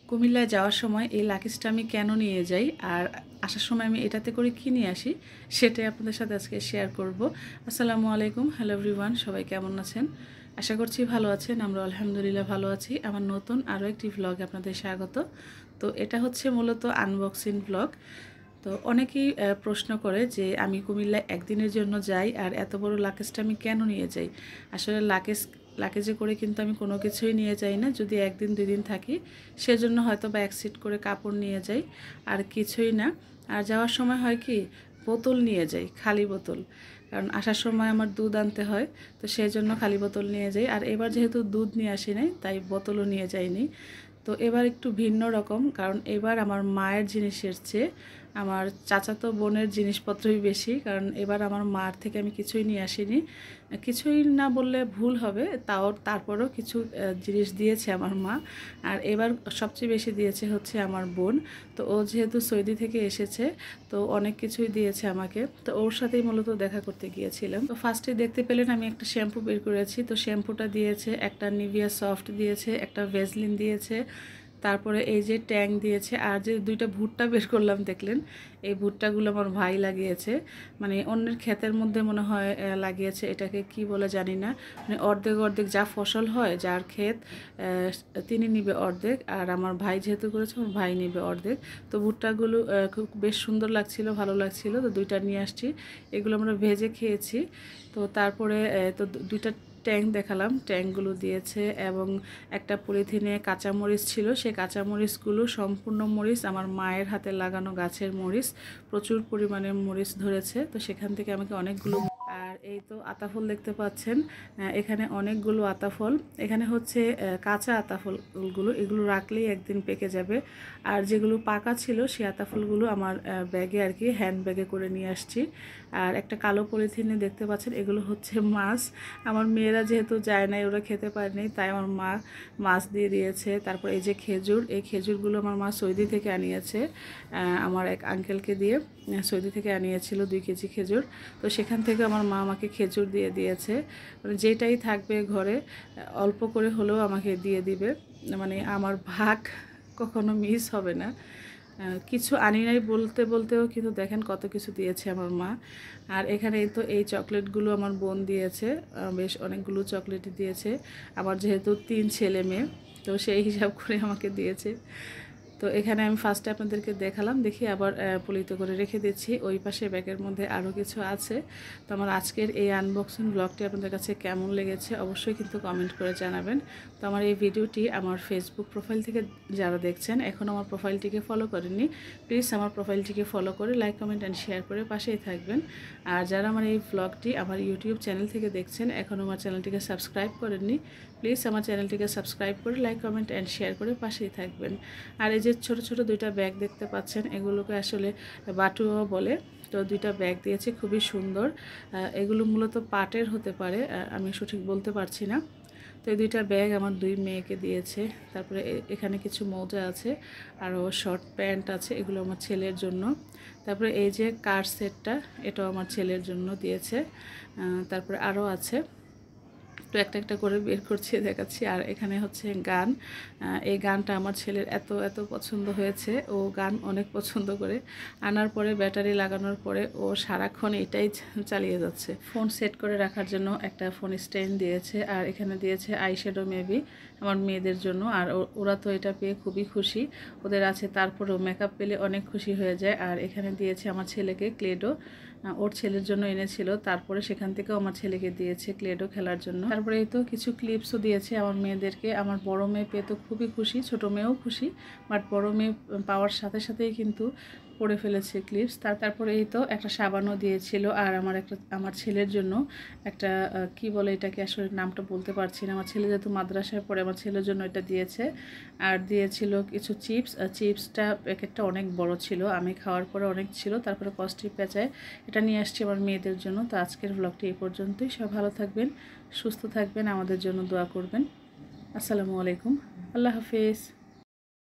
কুমিল্লায় যাওয়ার সময় এই লাকিজটা আমি কেন নিয়ে যাই আর আসার সময় আমি এটাতে করে কী নিয়ে আসি সেটাই আপনাদের সাথে আজকে শেয়ার করব। আসসালামু আলাইকুম, হ্যালো এভরিওয়ান, সবাই কেমন আছেন? আশা করছি ভালো আছেন। আমরা আলহামদুলিল্লাহ ভালো আছি। আমার নতুন আরও একটি ভ্লগে আপনাদের স্বাগত। তো এটা হচ্ছে মূলত আনবক্সিং ভ্লগ। তো অনেকেই প্রশ্ন করে যে আমি কুমিল্লায় একদিনের জন্য যাই আর এত বড় লাকেজটা আমি কেন নিয়ে যাই। আসলে লাকেজে করে কিন্তু আমি কোনো কিছুই নিয়ে যাই না। যদি একদিন দুই দিন থাকি সেজন্য হয়তো বা এক সিট করে কাপড় নিয়ে যাই, আর কিছুই না। আর যাওয়ার সময় হয় কি, বোতল নিয়ে যাই, খালি বোতল, কারণ আসার সময় আমার দুধ আনতে হয়, তো সেই জন্য খালি বোতল নিয়ে যাই। আর এবার যেহেতু দুধ নিয়ে আসি নাই তাই বোতলও নিয়ে যাইনি। তো এবার একটু ভিন্ন রকম, কারণ এবার আমার মায়ের জিনিসের চেয়ে আমার চাচাতো বোনের জিনিসপত্রই বেশি, কারণ এবার আমার মার থেকে আমি কিছুই নিয়ে আসিনি। কিছুই না বললে ভুল হবে, তারপরও কিছু জিনিস দিয়েছে আমার মা। আর এবার সবচেয়ে বেশি দিয়েছে হচ্ছে আমার বোন। তো ও যেহেতু সৌদি থেকে এসেছে, তো অনেক কিছুই দিয়েছে আমাকে। তো ওর সাথেই মূলত দেখা করতে গিয়েছিলাম। তো ফার্স্টে দেখতে পেলেন আমি একটা শ্যাম্পু বের করেছি। তো শ্যাম্পুটা দিয়েছে, একটা নিভিয়া সফট দিয়েছে, একটা ভেজলিন দিয়েছে, তারপরে এই যে ট্যাং দিয়েছে, আর যে দুইটা ভুট্টা বের করলাম দেখলেন, এই ভুট্টাগুলো আমার ভাই লাগিয়েছে। মানে অন্যের ক্ষেতের মধ্যে মনে হয় লাগিয়েছে, এটাকে কি বলে জানি না। মানে অর্ধেক অর্ধেক যা ফসল হয়, যার ক্ষেত তিনি নিবে অর্ধেক, আর আমার ভাই যেহেতু করেছে আমার ভাই নিবে অর্ধেক। তো ভুট্টাগুলো খুব বেশ সুন্দর লাগছিল, ভালো লাগছিল। তো দুইটা নিয়ে আসছি, এগুলো আমরা ভেজে খেয়েছি। তো তারপরে তো দুইটা ট্যাং দেখালাম, ট্যাংগুলো দিয়েছে, এবং একটা পলিথিনে কাঁচামরিচ ছিল, সেই কাঁচামরিচগুলো সম্পূর্ণ মরিচ আমার মায়ের হাতে লাগানো গাছের মরিচ, প্রচুর পরিমাণে মরিচ ধরেছে। তো সেখান থেকে আমাকে অনেকগুলো। আর এই তো আতাফল দেখতে পাচ্ছেন, এখানে অনেকগুলো আতাফল। এখানে হচ্ছে কাঁচা আতাফলগুলো, এগুলো রাখলেই একদিন পেকে যাবে। আর যেগুলো পাকা ছিল সেই আতাফলগুলো আমার ব্যাগে আর কি, হ্যান্ড ব্যাগে করে নিয়ে আসছি। আর একটা কালো পলিথিনে দেখতে পাচ্ছেন, এগুলো হচ্ছে মাছ। আমার মেয়েরা যেহেতু যায় নাই, ওরা খেতে পারেনি, তাই আমার মা মাছ দিয়ে দিয়েছে। তারপর এই যে খেজুর, এই খেজুরগুলো আমার মা সৌদি থেকে আনিয়েছে, আমার এক আঙ্কেলকে দিয়ে সৌদি থেকে আনিয়েছিল 2 কেজি খেজুর। তো সেখান থেকে আমার মা আমাকে খেজুর দিয়ে দিয়েছে। মানে যেটাই থাকবে ঘরে অল্প করে হলেও আমাকে দিয়ে দিবে, মানে আমার ভাগ কখনো মিস হবে না। কিছু আনি নাই বলতে বলতেও কিন্তু দেখেন কত কিছু দিয়েছে আমার মা। আর এখানে তো এই চকলেটগুলো আমার বোন দিয়েছে, বেশ অনেকগুলো চকলেটই দিয়েছে। আমার যেহেতু 3 ছেলে মেয়ে, তো সেই হিসাব করে আমাকে দিয়েছে। তো এখানে আমি ফার্স্টে আপনাদেরকে দেখালাম, দেখি আবার পলিত করে রেখে দিচ্ছি। ওই পাশে ব্যাগের মধ্যে আরও কিছু আছে। তো আমার আজকের এই আনবক্সিং ব্লগটি আপনাদের কাছে কেমন লেগেছে অবশ্যই কিন্তু কমেন্ট করে জানাবেন। তো আমার এই ভিডিওটি আমার ফেসবুক প্রোফাইল থেকে যারা দেখছেন, এখন আমার প্রোফাইলটিকে ফলো করেননি, প্লিজ আমার প্রোফাইলটিকে ফলো করে লাইক, কমেন্ট অ্যান্ড শেয়ার করে পাশেই থাকবেন। আর যারা আমার এই ব্লগটি আমার ইউটিউব চ্যানেল থেকে দেখছেন, এখন আমার চ্যানেলটিকে সাবস্ক্রাইব করেননি, প্লিজ আমার চ্যানেলটিকে সাবস্ক্রাইব করে লাইক, কমেন্ট অ্যান্ড শেয়ার করে পাশেই থাকবেন। আর এই যে ছোট ছোট দুইটা ব্যাগ দেখতে পাচ্ছেন, এগুলোকে আসলে বাটুও বলে। তো দুইটা ব্যাগ দিয়েছে, খুবই সুন্দর। এগুলো মূলত পাটের হতে পারে, আমি সঠিক বলতে পারছি না। তো এই দুইটা ব্যাগ আমার 2 মেয়েকে দিয়েছে। তারপরে এখানে কিছু মোজা আছে, আরও শর্ট প্যান্ট আছে, এগুলো আমার ছেলের জন্য। তারপরে এই যে কার সেটটা, এটাও আমার ছেলের জন্য দিয়েছে। তারপরে আরও আছে, তো একটা একটা করে বের করছি, দেখাচ্ছি। আর এখানে হচ্ছে গান, এই গানটা আমার ছেলের এত এত পছন্দ হয়েছে, ও গান অনেক পছন্দ করে। আনার পরে ব্যাটারি লাগানোর পরে ও সারাক্ষণ এটাই চালিয়ে যাচ্ছে। ফোন সেট করে রাখার জন্য একটা ফোন স্ট্যান্ড দিয়েছে, আর এখানে দিয়েছে আইশ্যাডো মেবি আমার মেয়েদের জন্য। আর ওরা তো এটা পেয়ে খুবই খুশি, ওদের আছে, তারপরেও মেকআপ পেলে অনেক খুশি হয়ে যায়। আর এখানে দিয়েছে আমার ছেলেকে ক্লেডো, ওর ছেলের জন্য এনেছিল, তারপরে সেখান থেকেও আমার ছেলেকে দিয়েছে ক্লেডো খেলার জন্য। তারপরে এই তো কিছু ক্লিপসও দিয়েছে আমার মেয়েদেরকে। আমার বড় মেয়ে পেয়ে তো খুবই খুশি, ছোট মেয়েও খুশি, বাট বড় মেয়ে পাওয়ার সাথে সাথেই কিন্তু পরে ফেলেছে ক্লিপস। তারপরে এই তো একটা সাবানও দিয়েছিল। আর আমার ছেলের জন্য একটা কি বলে এটাকে, আসলে নামটা বলতে পারছি না। আমার ছেলে যেহেতু মাদ্রাসায় পড়ে, আমার ছেলের জন্য এটা দিয়েছে। আর দিয়েছিল কিছু চিপস, চিপসটা প্যাকেটটা অনেক বড় ছিল, আমি খাওয়ার পরে অনেক ছিল। তারপরে কস্টিপ পেঁচায় এটা নিয়ে আসছি আমার মেয়েদের জন্য। তো আজকের ব্লগটি এই পর্যন্তই। সব ভালো থাকবেন, সুস্থ থাকবেন, আমাদের জন্য দোয়া করবেন। আসসালামু আলাইকুম, আল্লাহ হাফেজ।